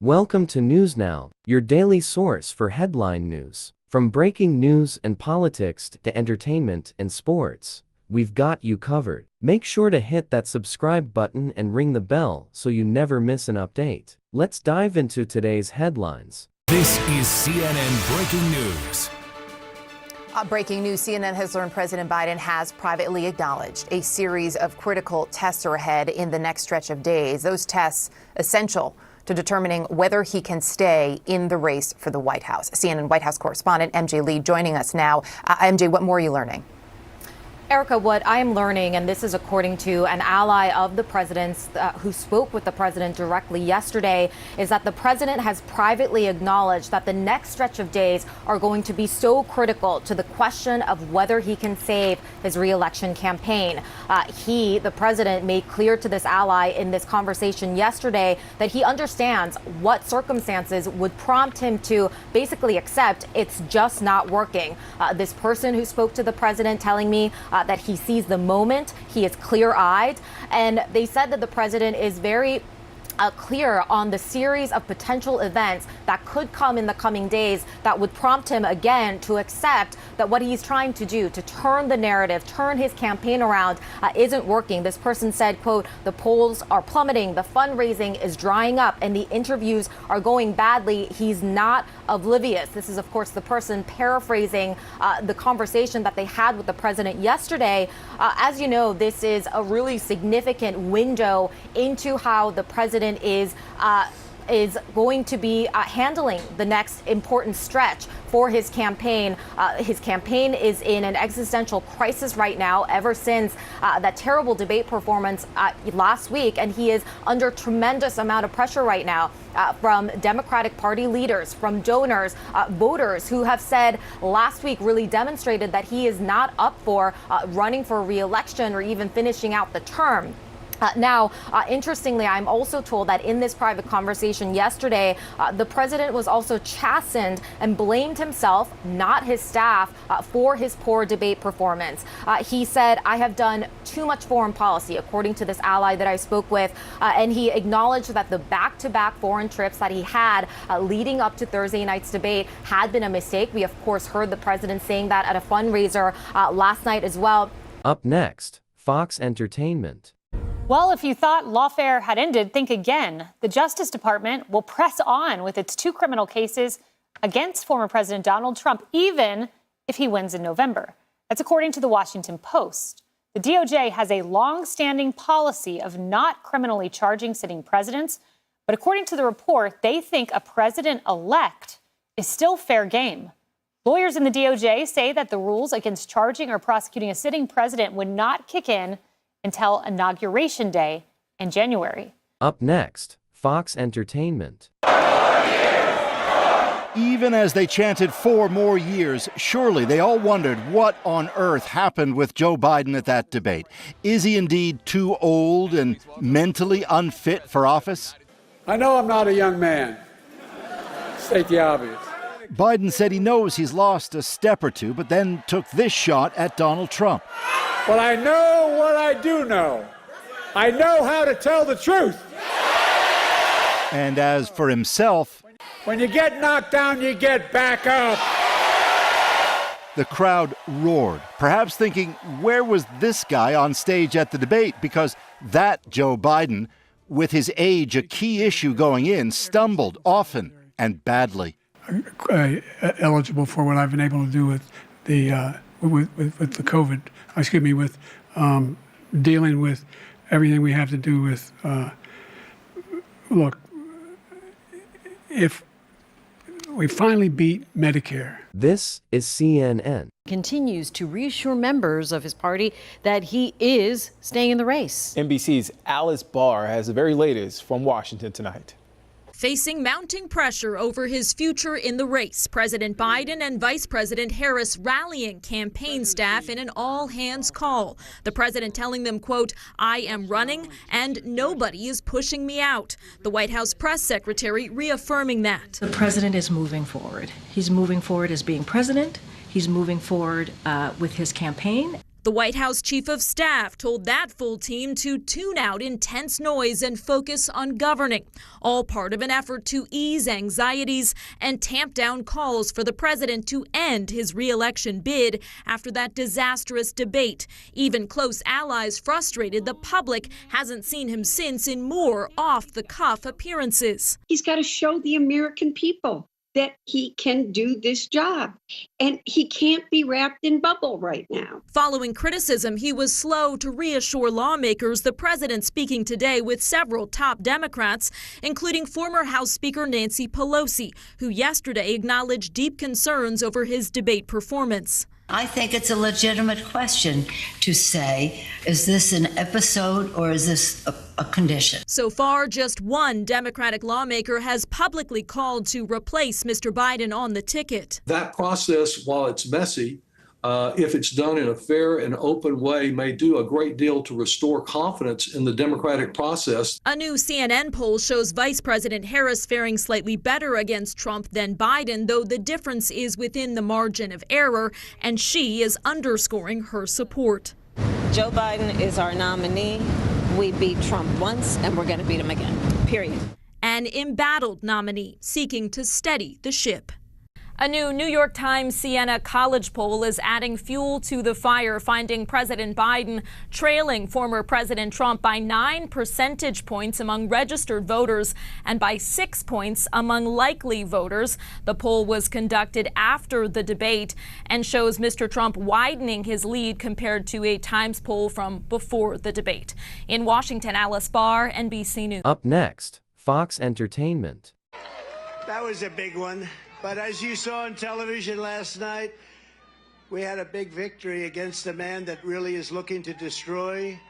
Welcome to News Now, your daily source for headline news. From breaking news and politics to entertainment and sports, we've got you covered. Make sure to hit that subscribe button and ring the bell so you never miss an update. Let's dive into today's headlines. This is CNN Breaking News. Breaking news, CNN has learned President Biden has privately acknowledged a series of critical tests are ahead in the next stretch of days. Those tests essential to determining whether he can stay in the race for the White House. CNN White House correspondent MJ Lee joining us now. MJ, what more are you learning? Erica, what I am learning, and this is according to an ally of the president's who spoke with the president directly yesterday, is that the president has privately acknowledged that the next stretch of days are going to be so critical to the question of whether he can save his re-election campaign. The president, made clear to this ally in this conversation yesterday that he understands what circumstances would prompt him to basically accept it's just not working. This person who spoke to the president telling me that he sees the moment, he is clear-eyed, and they said that the president is very clear on the series of potential events that could come in the coming days that would prompt him again to accept that what he's trying to do to turn the narrative, turn his campaign around, isn't working. This person said, quote, the polls are plummeting, the fundraising is drying up, and the interviews are going badly. He's not oblivious. This is, of course, the person paraphrasing the conversation that they had with the president yesterday. As you know, this is a really significant window into how the president is going to be handling the next important stretch for his campaign. His campaign is in an existential crisis right now ever since that terrible debate performance last week, and he is under tremendous amount of pressure right now from Democratic Party leaders, from donors, voters who have said last week really demonstrated that he is not up for running for re-election or even finishing out the term. Interestingly, I'm also told that in this private conversation yesterday, the president was also chastened and blamed himself, not his staff, for his poor debate performance. He said, I have done too much foreign policy, according to this ally that I spoke with, and he acknowledged that the back-to-back foreign trips that he had leading up to Thursday night's debate had been a mistake. We, of course, heard the president saying that at a fundraiser last night as well. Up next, Fox Entertainment. Well, if you thought lawfare had ended, think again. The Justice Department will press on with its 2 criminal cases against former President Donald Trump, even if he wins in November. That's according to the Washington Post. The DOJ has a long-standing policy of not criminally charging sitting presidents, but according to the report, they think a president-elect is still fair game. Lawyers in the DOJ say that the rules against charging or prosecuting a sitting president would not kick in until Inauguration Day in January. Up next, Fox Entertainment. Even as they chanted 4 more years, surely they all wondered what on earth happened with Joe Biden at that debate. Is he indeed too old and mentally unfit for office? I know I'm not a young man. State the obvious. Biden said he knows he's lost a step or two, but then took this shot at Donald Trump. Well, I know what I do know. I know how to tell the truth. And as for himself, when you get knocked down, you get back up. The crowd roared, perhaps thinking, where was this guy on stage at the debate? Because that Joe Biden, with his age a key issue going in, stumbled often and badly. Eligible for what I've been able to do with the with the COVID, with dealing with everything we have to do with, look, if we finally beat Medicare. This is CNN. Continues to reassure members of his party that he is staying in the race. NBC's Alice Barr has the very latest from Washington tonight. Facing mounting pressure over his future in the race, President Biden and Vice President Harris rallying campaign staff in an all-hands call. The president telling them, quote, I am running and nobody is pushing me out. The White House press secretary reaffirming that. The president is moving forward. He's moving forward as being president. He's moving forward with his campaign. The White House Chief of Staff told that full team to tune out intense noise and focus on governing, all part of an effort to ease anxieties and tamp down calls for the president to end his re-election bid after that disastrous debate. Even close allies frustrated the public hasn't seen him since in more off-the-cuff appearances. He's got to show the American people that he can do this job, and he can't be wrapped in bubble right now. Following criticism, he was slow to reassure lawmakers. The president speaking today with several top Democrats, including former House Speaker Nancy Pelosi, who yesterday acknowledged deep concerns over his debate performance. I think it's a legitimate question to say, is this an episode or is this a condition? So far, just one Democratic lawmaker has publicly called to replace Mr. Biden on the ticket. That process, while it's messy, if it's done in a fair and open way, may do a great deal to restore confidence in the democratic process. A new CNN poll shows Vice President Harris faring slightly better against Trump than Biden, though the difference is within the margin of error, and she is underscoring her support. Joe Biden is our nominee. We beat Trump once, and we're going to beat him again, period. An embattled nominee seeking to steady the ship. A new New York Times Siena College poll is adding fuel to the fire, finding President Biden trailing former President Trump by 9 percentage points among registered voters and by 6 points among likely voters. The poll was conducted after the debate and shows Mr. Trump widening his lead compared to a Times poll from before the debate. In Washington, Alice Barr, NBC News. Up next, Fox Entertainment. That was a big one. But as you saw on television last night, we had a big victory against a man that really is looking to destroy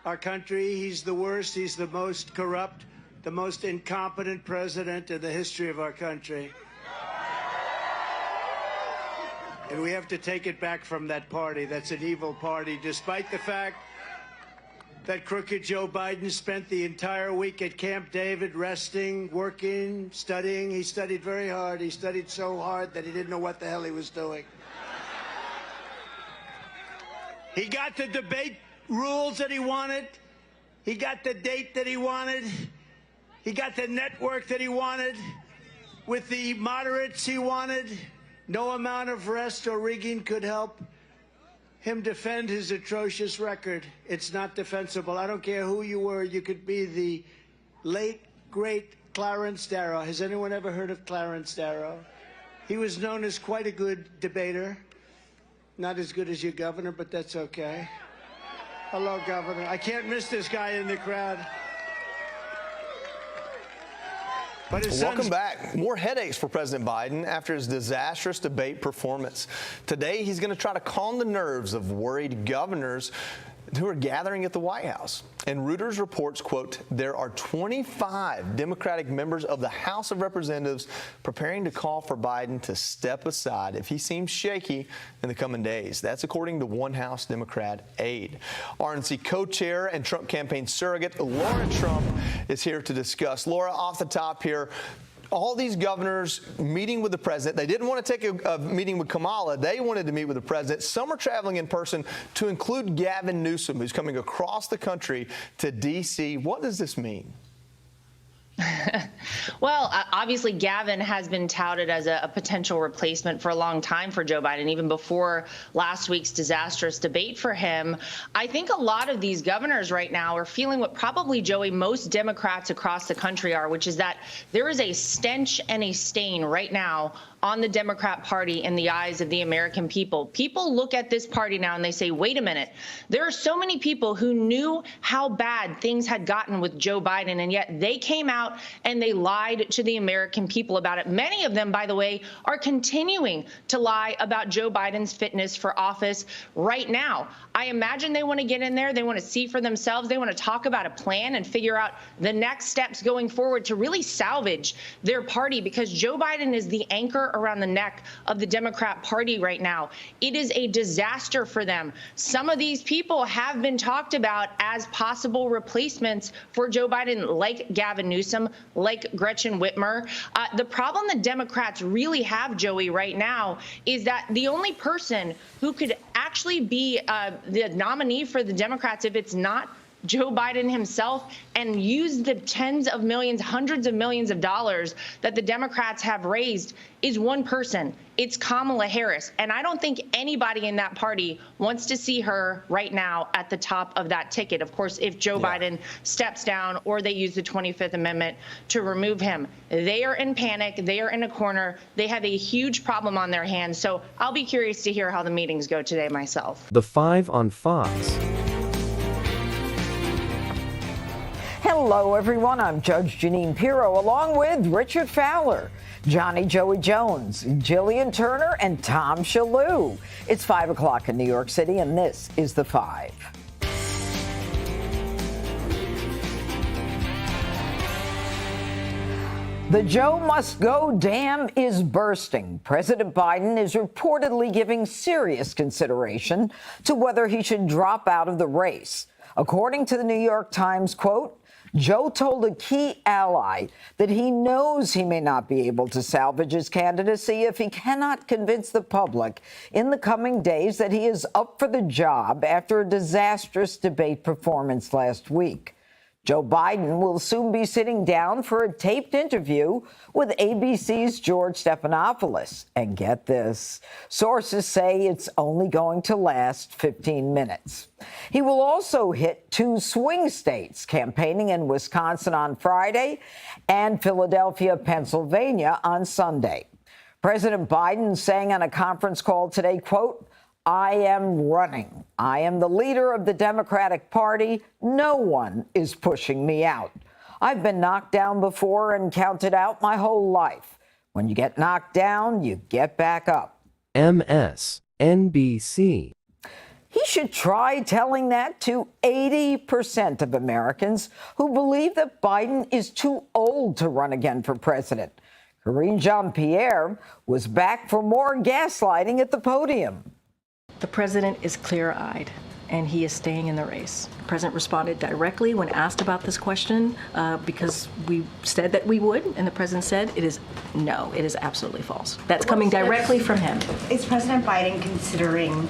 our country. He's the worst, he's the most corrupt, the most incompetent president in the history of our country. And we have to take it back from that party. That's an evil party, despite the fact that crooked Joe Biden spent the entire week at Camp David resting, working, studying. He studied very hard. He studied so hard that he didn't know what the hell he was doing. He got the debate rules that he wanted. He got the date that he wanted. He got the network that he wanted. With the moderates he wanted. No amount of rest or rigging could help him defend his atrocious record. It's not defensible. I don't care who you were. You could be the late, great Clarence Darrow. Has anyone ever heard of Clarence Darrow? He was known as quite a good debater. Not as good as your governor, but that's okay. Hello, Governor. I can't miss this guy in the crowd. Welcome back. More headaches for President Biden after his disastrous debate performance. Today, he's going to try to calm the nerves of worried governors who are gathering at the White House. And Reuters reports, quote, there are 25 Democratic members of the House of Representatives preparing to call for Biden to step aside if he seems shaky in the coming days. That's according to one House Democrat aide. RNC co-chair and Trump campaign surrogate Laura Trump is here to discuss. Laura, off the top here, all these governors meeting with the president. They didn't want to take a meeting with Kamala. They wanted to meet with the president. Some are traveling in person, to include Gavin Newsom, who's coming across the country to D.C. What does this mean? Well, obviously, Gavin has been touted as a potential replacement for a long time for Joe Biden, even before last week's disastrous debate for him. I think a lot of these governors right now are feeling what probably, Joey, most Democrats across the country are, which is that there is a stench and a stain right now on the Democrat Party in the eyes of the American people. People look at this party now and they say, wait a minute, there are so many people who knew how bad things had gotten with Joe Biden, and yet they came out and they lied to the American people about it. Many of them, by the way, are continuing to lie about Joe Biden's fitness for office right now. I imagine they want to get in there. They want to see for themselves. They want to talk about a plan and figure out the next steps going forward to really salvage their party, because Joe Biden is the anchor around the neck of the Democrat Party right now. It is a disaster for them. Some of these people have been talked about as possible replacements for Joe Biden, like Gavin Newsom, like Gretchen Whitmer. The problem the Democrats really have, Joey, right now is that the only person who could actually actually be the nominee for the Democrats if it's not Joe Biden himself, and use the tens of millions, hundreds of millions of dollars that the Democrats have raised, is one person. It's Kamala Harris. And I don't think anybody in that party wants to see her right now at the top of that ticket. Of course, if Joe Biden steps down or they use the 25th Amendment to remove him, they are in panic. They are in a corner. They have a huge problem on their hands. So I'll be curious to hear how the meetings go today myself. The 5 on Fox. Hello, everyone. I'm Judge Janine Pirro, along with Richard Fowler, Johnny Joey Jones, Jillian Turner, and Tom Shalhoub. It's 5 o'clock in New York City, and this is The 5. The Joe must go dam is bursting. President Biden is reportedly giving serious consideration to whether he should drop out of the race. According to the New York Times, quote, Joe told a key ally that he knows he may not be able to salvage his candidacy if he cannot convince the public in the coming days that he is up for the job after a disastrous debate performance last week. Joe Biden will soon be sitting down for a taped interview with ABC's George Stephanopoulos. And get this, sources say it's only going to last 15 minutes. He will also hit 2 swing states, campaigning in Wisconsin on Friday and Philadelphia, Pennsylvania on Sunday. President Biden saying on a conference call today, quote, I am running. I am the leader of the Democratic Party. No one is pushing me out. I've been knocked down before and counted out my whole life. When you get knocked down, you get back up. MSNBC. He should try telling that to 80% of Americans who believe that Biden is too old to run again for president. Karine Jean-Pierre was back for more gaslighting at the podium. The president is clear-eyed, and he is staying in the race. The president responded directly when asked about this question because we said that we would, and the president said it is absolutely false. That's coming directly from him. Is President Biden considering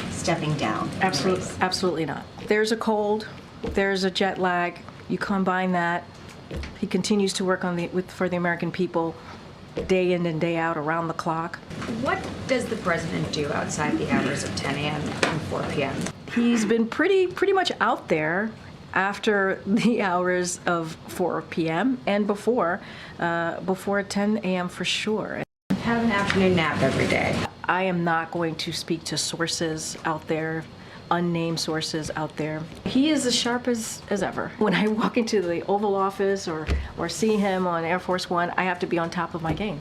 stepping down? Absolutely not. There's a cold, there's a jet lag. You combine that. He continues to work for the American people, day in and day out, around the clock. What does the president do outside the hours of 10 a.m. and 4 p.m.? He's been pretty much out there after the hours of 4 p.m. and before 10 a.m. for sure. Have an afternoon nap every day. I am not going to speak to sources out there, unnamed sources out there. He is as sharp as ever. When I walk into the Oval Office or see him on Air Force One, I have to be on top of my game.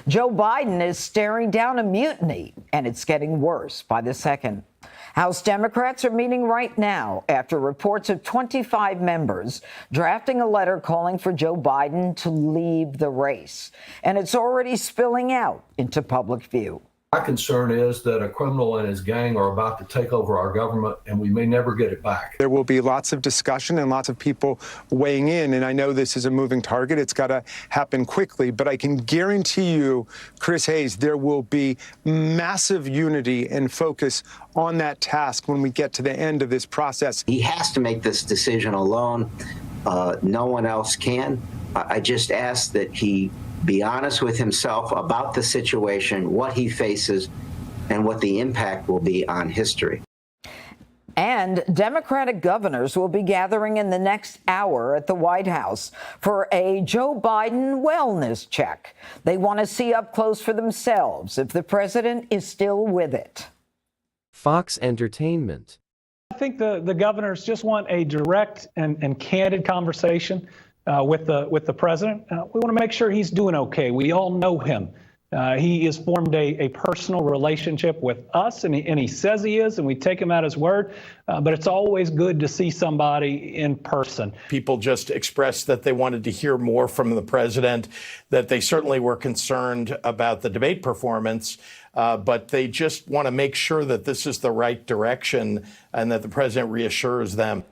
Joe Biden is staring down a mutiny, and it's getting worse by the second. House Democrats are meeting right now after reports of 25 members drafting a letter calling for Joe Biden to leave the race. And it's already spilling out into public view. My concern is that a criminal and his gang are about to take over our government, and we may never get it back. There will be lots of discussion and lots of people weighing in, and I know this is a moving target. It's got to happen quickly, but I can guarantee you, Chris Hayes, there will be massive unity and focus on that task when we get to the end of this process. He has to make this decision alone. No one else can. I just ask that he be honest with himself about the situation, what he faces, and what the impact will be on history. And Democratic governors will be gathering in the next hour at the White House for a Joe Biden wellness check. They want to see up close for themselves if the president is still with it. Fox Entertainment. I think the governors just want a direct and candid conversation with the president. We want to make sure he's doing okay. We all know him. He has formed a personal relationship with us, and he says he is, and we take him at his word. But it's always good to see somebody in person. People just expressed that they wanted to hear more from the president, that they certainly were concerned about the debate performance, but they just want to make sure that this is the right direction and that the president reassures them.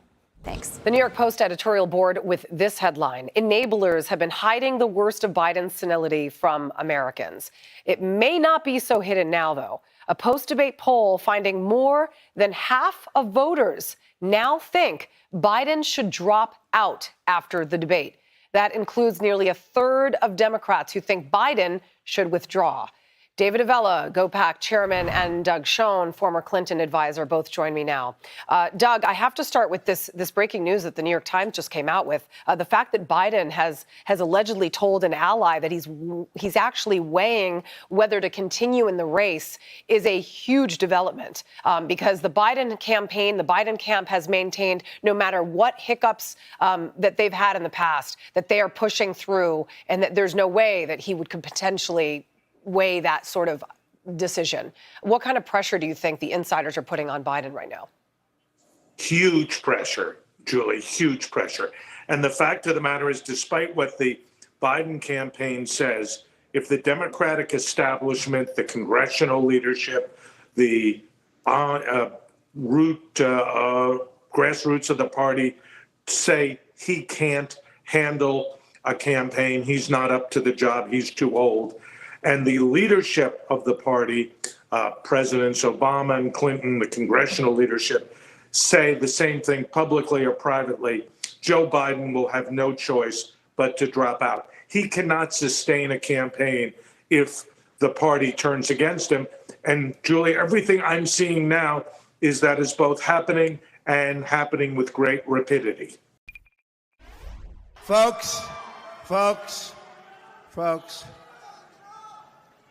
Thanks. The New York Post editorial board with this headline: enablers have been hiding the worst of Biden's senility from Americans. It may not be so hidden now, though. A post-debate poll finding more than half of voters now think Biden should drop out after the debate. That includes nearly a third of Democrats who think Biden should withdraw. David Avella, GOPAC chairman, and Doug Schoen, former Clinton advisor, both join me now. Doug, I have to start with this breaking news that the New York Times just came out with. The fact that Biden has allegedly told an ally that he's actually weighing whether to continue in the race is a huge development, because the Biden campaign, the Biden camp has maintained, no matter what hiccups that they've had in the past, that they are pushing through, and that there's no way that he could potentially weigh that sort of decision. What kind of pressure do you think the insiders are putting on Biden right now? Huge pressure, Julie, huge pressure. And the fact of the matter is, despite what the Biden campaign says, if the Democratic establishment, the congressional leadership, the grassroots of the party say he can't handle a campaign, he's not up to the job, he's too old, and the leadership of the party, Presidents Obama and Clinton, the congressional leadership, say the same thing publicly or privately, Joe Biden will have no choice but to drop out. He cannot sustain a campaign if the party turns against him. And Julie, everything I'm seeing now is that is both happening and happening with great rapidity. Folks,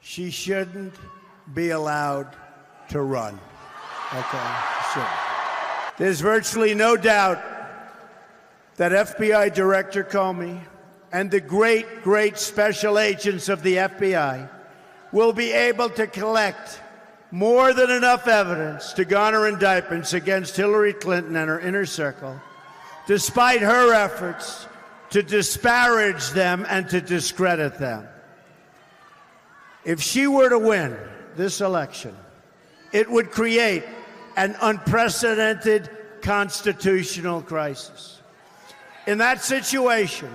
she shouldn't be allowed to run. Okay, she shouldn't. There's virtually no doubt that FBI Director Comey and the great special agents of the FBI will be able to collect more than enough evidence to garner indictments against Hillary Clinton and her inner circle, despite her efforts to disparage them and to discredit them. If she were to win this election, it would create an unprecedented constitutional crisis. In that situation,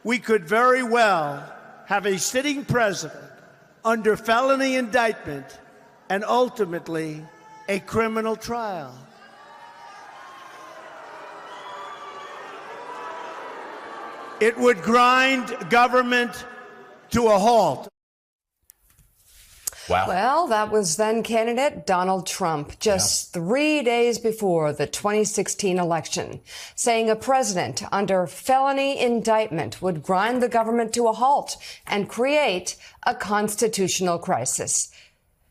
we could very well have a sitting president under felony indictment and ultimately a criminal trial. It would grind government to a halt. Wow. Well, that was then candidate Donald Trump just 3 days before the 2016 election, saying a president under felony indictment would grind the government to a halt and create a constitutional crisis.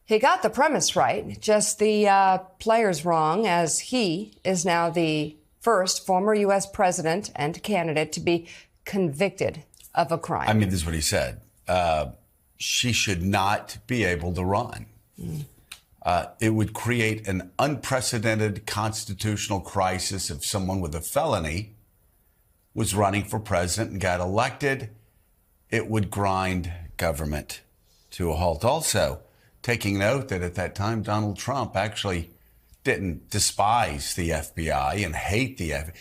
He got the premise right, just the players wrong, as he is now the first former U.S. president and candidate to be convicted of a crime. I mean, this is what he said. She should not be able to run. It would create an unprecedented constitutional crisis if someone with a felony was running for president and got elected. It would grind government to a halt. Also, taking note that at that time, Donald Trump actually didn't despise the FBI and hate the FBI.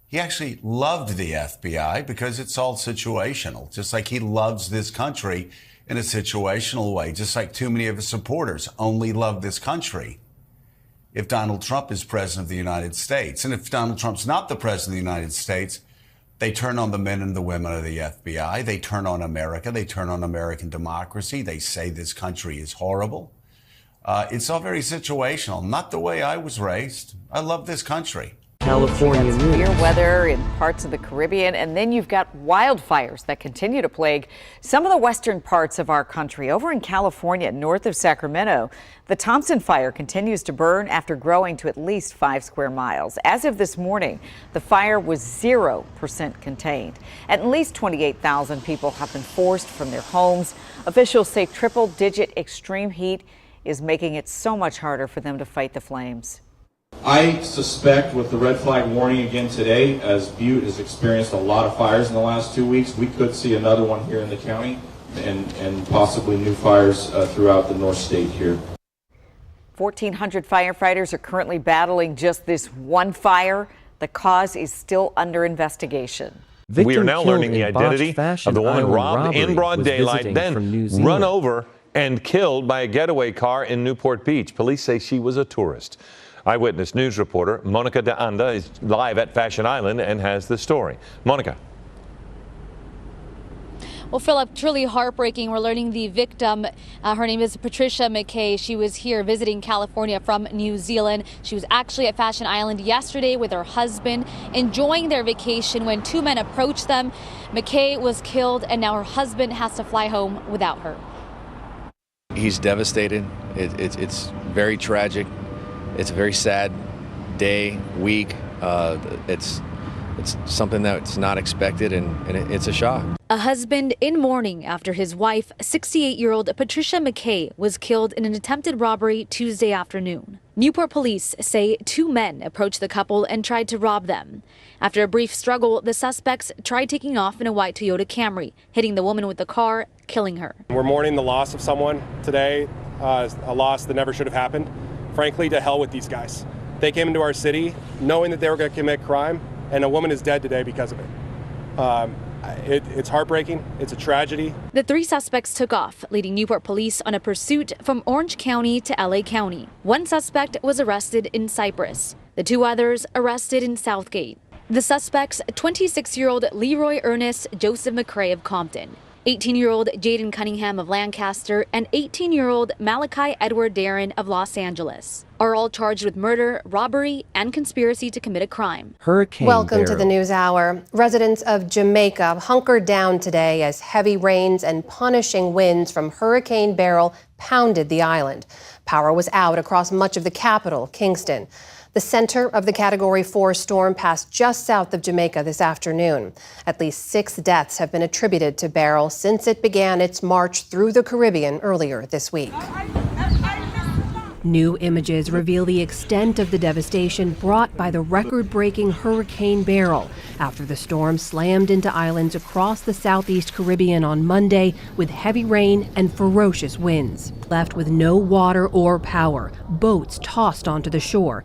He actually loved the FBI because it's all situational, just like he loves this country in a situational way, just like too many of his supporters only love this country if Donald Trump is president of the United States. And if Donald Trump's not the president of the United States, they turn on the men and the women of the FBI. They turn on America. They turn on American democracy. They say this country is horrible. It's all very situational, not the way I was raised. I love this country. California news. Severe weather in parts of the Caribbean, and then you've got wildfires that continue to plague some of the western parts of our country. Over in California, north of Sacramento, the Thompson fire continues to burn after growing to at least 5 square miles. As of this morning, the fire was 0% contained. At least 28,000 people have been forced from their homes. Officials say triple-digit extreme heat is making it so much harder for them to fight the flames. I suspect with the red flag warning again today, as Butte has experienced a lot of fires in the last 2 weeks, we could see another one here in the county and possibly new fires throughout the North State here. 1,400 firefighters are currently battling just this one fire. The cause is still under investigation. We are now learning the identity of the woman robbed in broad daylight, then run over and killed by a getaway car in Newport Beach. Police say she was a tourist. Eyewitness News reporter Monica de Anda is live at Fashion Island and has the story. Monica. Well, Philip, truly heartbreaking. We're learning the victim, her name is Patricia McKay. She was here visiting California from New Zealand. She was actually at Fashion Island yesterday with her husband, enjoying their vacation when two men approached them. McKay was killed, and now her husband has to fly home without her. He's devastated. It's very tragic. It's a very sad day, week. It's something that's not expected, and it's a shock. A husband in mourning after his wife, 68-year-old Patricia McKay, was killed in an attempted robbery Tuesday afternoon. Newport police say two men approached the couple and tried to rob them. After a brief struggle, the suspects tried taking off in a white Toyota Camry, hitting the woman with the car, killing her. We're mourning the loss of someone today, a loss that never should have happened. Frankly, to hell with these guys. They came into our city knowing that they were going to commit crime, and a woman is dead today because of it. It's heartbreaking. It's a tragedy. The three suspects took off, leading Newport police on a pursuit from Orange County to LA County. One suspect was arrested in Cypress. The two others arrested in Southgate. The suspects, 26-year-old Leroy Ernest Joseph McCrae of Compton, 18-year-old Jaden Cunningham of Lancaster, and 18-year-old Malachi Edward Darren of Los Angeles, are all charged with murder, robbery, and conspiracy to commit a crime. Welcome to the News Hour. Residents of Jamaica hunkered down today as heavy rains and punishing winds from Hurricane Beryl pounded the island. Power was out across much of the capital, Kingston. The center of the Category 4 storm passed just south of Jamaica this afternoon. At least 6 deaths have been attributed to Beryl since it began its march through the Caribbean earlier this week. New images reveal the extent of the devastation brought by the record-breaking Hurricane Beryl after the storm slammed into islands across the southeast Caribbean on Monday with heavy rain and ferocious winds. Left with no water or power, boats tossed onto the shore,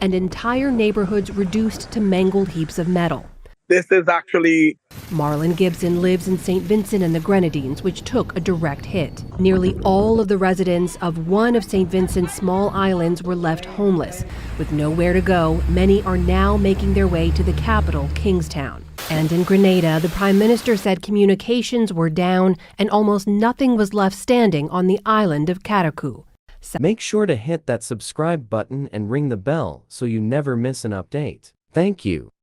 and entire neighborhoods reduced to mangled heaps of metal. This is actually... Marlon Gibson lives in St. Vincent and the Grenadines, which took a direct hit. Nearly all of the residents of one of St. Vincent's small islands were left homeless. With nowhere to go, many are now making their way to the capital, Kingstown. And in Grenada, the Prime Minister said communications were down and almost nothing was left standing on the island of Catacu. Make sure to hit that subscribe button and ring the bell so you never miss an update. Thank you.